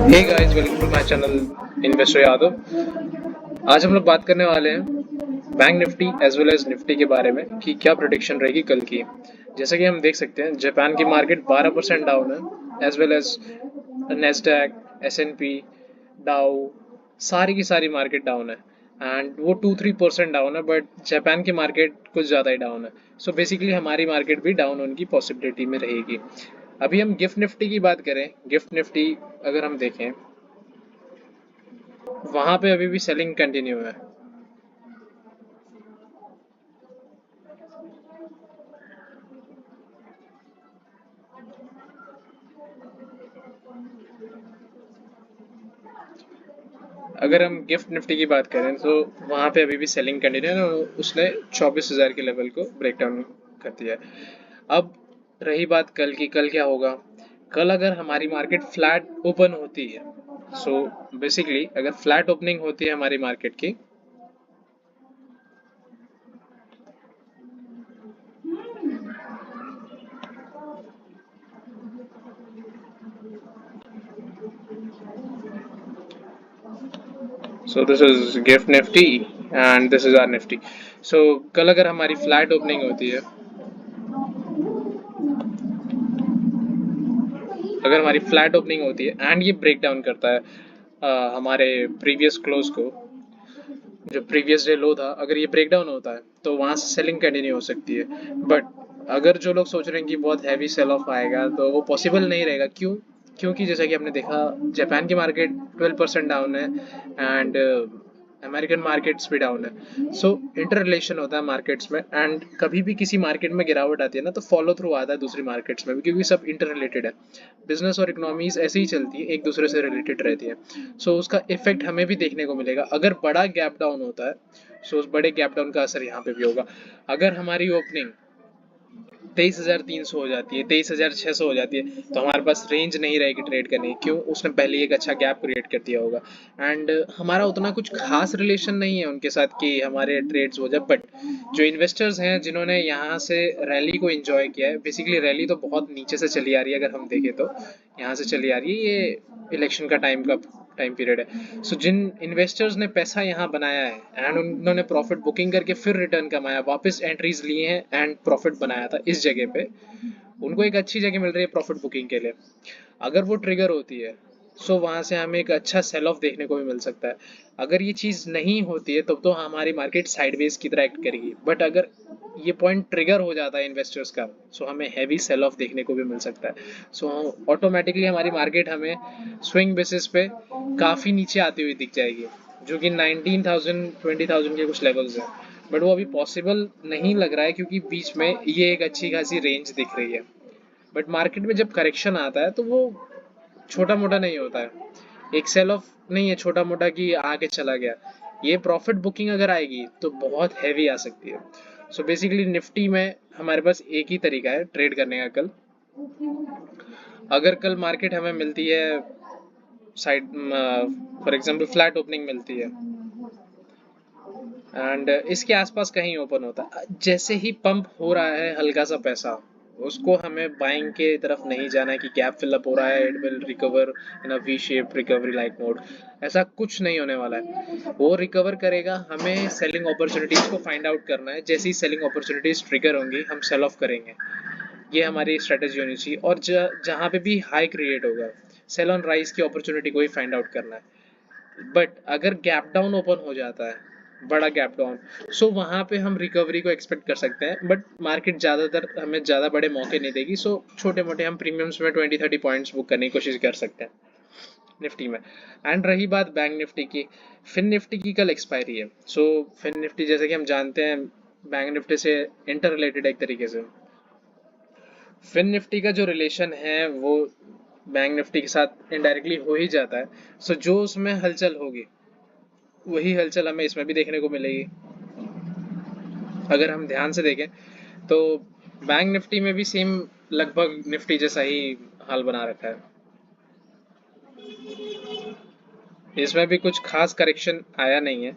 Hey guys, welcome to my channel investor Yadav. आज हम लोग बात करने वाले हैं bank Nifty as well as Nifty के बारे में कि क्या प्रेडिक्शन रहेगी कल की। जैसा कि हम देख सकते हैं, जापान की मार्केट 12% डाउन है, as well as Nasdaq, S and P, Dow, सारी की सारी मार्केट डाउन है। एंड वो 2-3% डाउन है, बट जापान की मार्केट कुछ ज़्यादा ही डाउन है। सो बेसिकली हमारी मार्केट भी डाउन होने की पॉसिबिलिटी में रहेगी। अभी हम गिफ्ट निफ्टी की बात करें, गिफ्ट निफ्टी अगर हम देखें, वहां पे अभी भी सेलिंग कंटिन्यू है। अगर हम गिफ्ट निफ्टी की बात करें तो वहां पे अभी भी सेलिंग कंटिन्यू है, उसने 24,000 के लेवल को ब्रेक डाउन कर दिया है। अब रही बात कल की, कल क्या होगा। कल अगर हमारी मार्केट फ्लैट ओपन होती है, सो बेसिकली अगर फ्लैट ओपनिंग होती है हमारी मार्केट की, so this is GIFT Nifty and this is our Nifty. So कल अगर हमारी फ्लैट ओपनिंग होती है, अगर हमारी फ्लैट ओपनिंग होती है एंड ये ब्रेक डाउन करता है हमारे प्रीवियस क्लोज को, जो प्रीवियस डे लो था, अगर ये ब्रेक डाउन होता है तो वहां से सेलिंग कंटिन्यू हो सकती है। बट अगर जो लोग सोच रहे हैं कि बहुत हैवी सेल ऑफ आएगा तो वो पॉसिबल नहीं रहेगा। क्यों? क्योंकि जैसा कि हमने देखा, जापान की मार्केट 12% डाउन है एंड अमेरिकन मार्केट्स भी डाउन है। सो इंटर रिलेशन होता है मार्केट्स में, एंड कभी भी किसी मार्केट में गिरावट आती है ना, तो फॉलो थ्रू आता है दूसरी मार्केट्स में भी, क्योंकि सब इंटर रिलेटेड है। बिजनेस और इकोनॉमीज ऐसे ही चलती है, एक दूसरे से रिलेटेड रहती है। सो उसका इफेक्ट हमें भी देखने को मिलेगा अगर बड़ा गैप डाउन होता है। सो उस बड़े गैप डाउन का असर यहाँ पे भी होगा। अगर हमारी ओपनिंग 23,300 हो जाती है, 23,600 हो जाती है, तो हमारे पास रेंज नहीं रहेगी ट्रेड करने की। क्यों? उसने पहले एक अच्छा गैप क्रिएट कर दिया होगा एंड हमारा उतना कुछ खास रिलेशन नहीं है उनके साथ कि हमारे ट्रेड्स हो जाए। बट जो इन्वेस्टर्स हैं जिन्होंने यहाँ से रैली को एंजॉय किया है, बेसिकली रैली तो बहुत नीचे से चली आ रही है, अगर हम देखें तो यहाँ से चली आ रही है, ये इलेक्शन का टाइम पीरियड है। सो जिन इन्वेस्टर्स ने पैसा यहाँ बनाया है एंड उन्होंने प्रॉफिट बुकिंग करके फिर रिटर्न कमाया, वापस एंट्रीज लिए हैं एंड प्रॉफिट बनाया था इस जगह पे, उनको एक अच्छी जगह मिल रही है प्रॉफिट बुकिंग के लिए। अगर वो ट्रिगर होती है, सो वहां से हमें एक अच्छा सेल ऑफ देखने को भी मिल सकता है। अगर ये चीज़ नहीं होती है तब तो हमारी मार्केट साइडवेज की तरह एक्ट करेगी। बट अगर ये पॉइंट ट्रिगर हो जाता है इन्वेस्टर्स का, सो हमें हैवी सेल ऑफ देखने को भी मिल सकता है। सो ऑटोमेटिकली हमारी मार्केट हमें स्विंग बेसिस पे काफ़ी नीचे आती हुई दिख जाएगी, जो कि 19,000 20,000 के कुछ लेवल्स हैं। बट वो अभी पॉसिबल नहीं लग रहा है, क्योंकि बीच में ये एक अच्छी खासी रेंज दिख रही है। बट मार्केट में जब करेक्शन आता है तो वो छोटा मोटा नहीं होता है, एक सेल ऑफ नहीं है छोटा मोटा कि आके चला गया। ये प्रॉफिट बुकिंग अगर आएगी तो बहुत हैवी आ सकती है। सो बेसिकली निफ्टी में हमारे पास एक ही तरीका है ट्रेड करने का कल। अगर कल मार्केट हमें मिलती है side, for example flat opening मिलती है एंड इसके आसपास कहीं ओपन होता है, जैसे ही पंप हो रहा है हल्का सा पैसा, उसको हमें बाइंग के तरफ नहीं जाना है कि गैप फिलअप हो रहा है, it will recover in a V shape recovery like mode. ऐसा कुछ नहीं होने वाला है, वो रिकवर करेगा। हमें सेलिंग अपॉर्चुनिटीज को फाइंड आउट करना है, जैसी सेलिंग अपॉर्चुनिटीज ट्रिगर होंगी हम सेल ऑफ करेंगे। ये हमारी स्ट्रेटेजी होनी चाहिए। और जहाँ पे भी हाई क्रिएट होगा, सेल ऑन राइज की अपॉर्चुनिटी को ही फाइंड आउट करना है। बट अगर गैप डाउन ओपन हो जाता है, बड़ा गैप डाउन, सो वहां पे हम रिकवरी को एक्सपेक्ट कर सकते हैं। बट मार्केट ज़्यादातर हमें ज़्यादा बड़े मौके नहीं देगी, सो छोटे मोटे हम प्रीमियम्स में 20-30 पॉइंट्स बुक करने की कोशिश कर सकते हैं निफ्टी में। एंड रही बात बैंक निफ्टी की, फिन निफ्टी की कल एक्सपायरी है। सो फिन निफ्टी जैसे कि हम जानते हैं बैंक निफ्टी से इंटर रिलेटेड एक तरीके से। फिन निफ्टी का जो रिलेशन है वो बैंक निफ्टी के साथ इनडायरेक्टली हो ही जाता है। सो जो उसमें हलचल होगी वही हलचल हमें इसमें भी देखने को मिलेगी। अगर हम ध्यान से देखें तो बैंक निफ्टी में भी सेम लगभग निफ्टी जैसा ही हाल बना रखा है। इसमें भी कुछ खास करेक्शन आया नहीं है,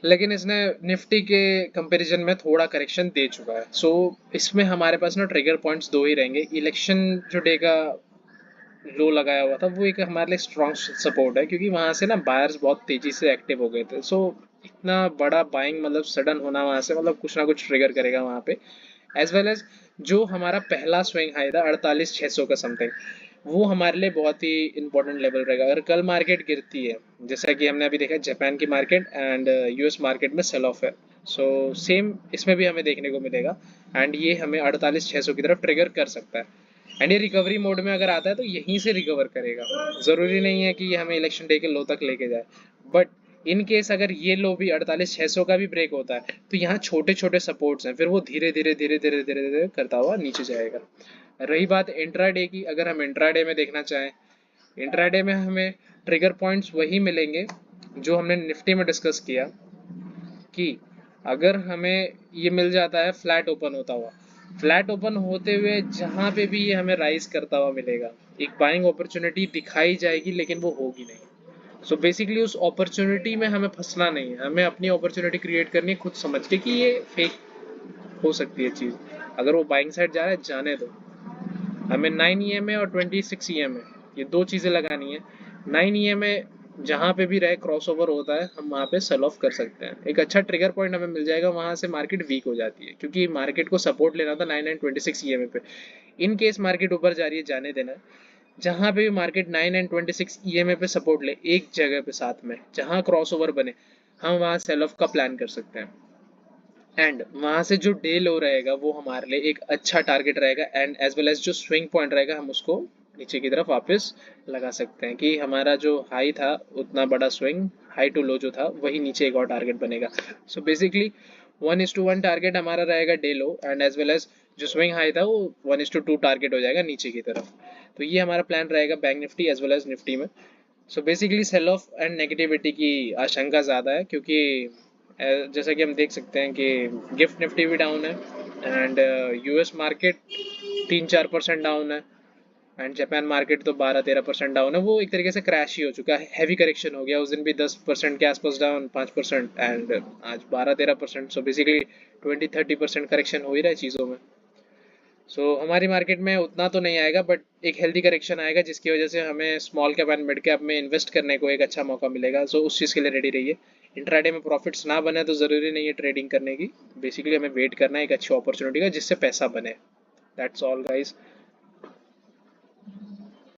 लेकिन इसने निफ्टी के कंपैरिजन में थोड़ा करेक्शन दे चुका है। सो इसमें हमारे पास ना ट्रिगर पॉइंट्स दो ही रहेंगे। इलेक्शन जो डे का लो लगाया हुआ था, वो एक हमारे लिए स्ट्रॉन्ग सपोर्ट है, क्योंकि वहां से ना बायर्स बहुत तेजी से एक्टिव हो गए थे। सो इतना बड़ा बाइंग मतलब सडन होना वहां से, मतलब कुछ ना कुछ ट्रिगर करेगा वहां पे। एज वेल एज जो हमारा पहला स्विंग हाई था 48,600 का समथिंग, वो हमारे लिए बहुत ही इंपॉर्टेंट लेवल रहेगा। अगर कल मार्केट गिरती है, जैसा कि हमने अभी देखा जापान की मार्केट एंड यूएस मार्केट में सेल ऑफ है, सो सेम इसमें भी हमें देखने को मिलेगा। एंड ये हमें 48,600 की तरफ ट्रिगर कर सकता है। एंड ये रिकवरी मोड में अगर आता है तो यहीं से रिकवर करेगा। ज़रूरी नहीं है कि ये हमें इलेक्शन डे के लो तक लेके जाए, बट इन केस अगर ये लो भी 48,600 का भी ब्रेक होता है तो यहाँ छोटे छोटे सपोर्ट्स हैं, फिर वो धीरे धीरे धीरे धीरे धीरे धीरे करता हुआ नीचे जाएगा। रही बात इंट्राडे की, अगर हम इंट्राडे में देखना चाहें, इंट्राडे में हमें ट्रिगर पॉइंट्स वही मिलेंगे जो हमने निफ्टी में डिस्कस किया, कि अगर हमें ये मिल जाता है फ्लैट ओपन होता हुआ, फ्लैट ओपन होते हुए जहाँ पे भी ये हमें राइज करता हुआ मिलेगा, एक बाइंग अपॉर्चुनिटी दिखाई जाएगी, लेकिन वो होगी नहीं। सो बेसिकली उस अपॉर्चुनिटी में हमें फंसना नहीं है, हमें अपनी अपॉर्चुनिटी क्रिएट करनी है खुद समझ के कि ये फेक हो सकती है चीज़। अगर वो बाइंग साइड जा रहा है जाने दो, हमें 9 EMA और 26 EMA ये दो चीज़ें लगानी है। 9 EMA जहाँ पे भी रहे क्रॉसओवर होता है हम वहाँ पे सेल ऑफ कर सकते हैं, एक अच्छा ट्रिगर पॉइंट हमें मिल जाएगा, वहाँ से मार्केट वीक हो जाती है, क्योंकि मार्केट को सपोर्ट लेना था 9 एंड 26 EMA पे। इन केस मार्केट ऊपर जा रही है जाने देना है, जहाँ पे भी मार्केट 9 एंड 26 EMA पे सपोर्ट ले एक जगह पे साथ में, जहाँ क्रॉसओवर बने हम वहाँ सेल ऑफ का प्लान कर सकते हैं। एंड वहाँ से जो डे लो रहेगा वो हमारे लिए एक अच्छा टारगेट रहेगा, एंड एज वेल एज जो स्विंग पॉइंट रहेगा हम उसको नीचे की तरफ वापस लगा सकते हैं, कि हमारा जो हाई था उतना बड़ा स्विंग हाई टू लो जो था वही नीचे एक और टारगेट बनेगा। सो बेसिकली 1:1 टारगेट हमारा रहेगा day low, and as well as जो स्विंग हाई था वो 1:2 टारगेट हो जाएगा नीचे की तरफ। तो ये हमारा प्लान रहेगा bank Nifty as well as Nifty में। So basically sell off and negativity की आशंका ज़्यादा है, क्योंकि जैसा कि हम देख सकते हैं कि गिफ्ट निफ्टी भी डाउन है, एंड यूएस मार्केट 3-4% डाउन है, एंड जापान मार्केट तो 12-13% डाउन है। वो एक तरीके से क्रैश ही हो चुका है, हैवी करेक्शन हो गया, उस दिन भी 10% के आसपास डाउन, 5%, एंड आज 12-13%। सो बेसिकली 20-30% करेक्शन हो ही रहा है चीज़ों में। सो हमारी मार्केट में उतना तो नहीं आएगा, बट एक हेल्दी करेक्शन आएगा, जिसकी वजह से हमें small cap and mid cap में इन्वेस्ट करने को एक अच्छा मौका मिलेगा। सो उस चीज़ के लिए रेडी रहिए। इंट्राडे में प्रॉफिट्स ना बने तो ज़रूरी नहीं है ट्रेडिंग करने की, बेसिकली हमें वेट करना है एक अच्छी अपॉर्चुनिटी का जिससे पैसा बने। That's all guys.